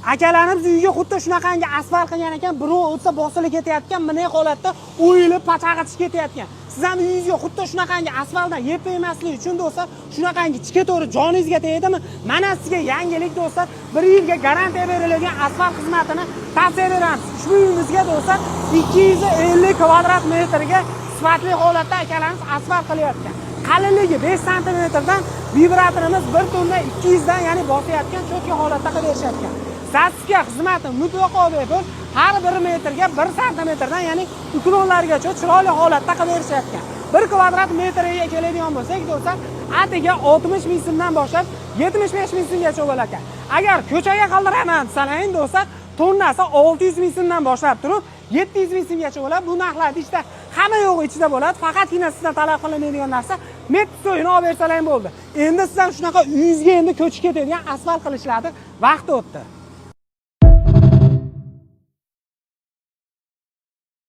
Akalarimiz uyga xuddi shunaqangi asfalt qilgan ekan, birov o'tsa bosilib ketayotgan, bunday holatda o'yilib pachag'itish ketayotgan. Siz ham uyingizga xuddi shunaqangi asfaltdan yeb yemaslik uchun do'stlar, shunaqangi chika to'g'ri joningizga tegdimi? Mana sizga yangilik do'stlar, 1 yilga garantiya beriladigan asfalt xizmatini tavsiya beramiz. Ushbu uyimizga do'stlar 250 kvadrat metrga sifatli holatda akalarimiz asfalt qilyapti. Qalinligi 5 santimetrdan vibratorimiz 1 tonna 200 dan, ya'ni bosayotgan cho'tka holatda qilib berishyapti. Statistika xizmati mutlaqo bepul, har 1 metrga 1 santimetrdan, ya'ni uklonlargacha chiroyli holatda qilib berishyapti. 1 kvadrat metrga keladigan bo'lsak, do'stlar, atiga 60 ming so'mdan boshlab 75 ming so'mgacha bo'lar ekan. Agar ko'chaga qaldiraman desangiz, do'stlar, tonnasi 600 ming so'mdan boshlab turib 700 ming so'mgacha bo'ladi. Bu narxlarda ishda hamma yo'q ichida bo'ladi. Faqatgina sizdan talab qilinadigan narsa metr so'yini olib bersalar bo'ldi. Endi sizdan shunaqa uyingizga endi ko'chib ketadigan asfalt qilishlarni vaqti o'tdi.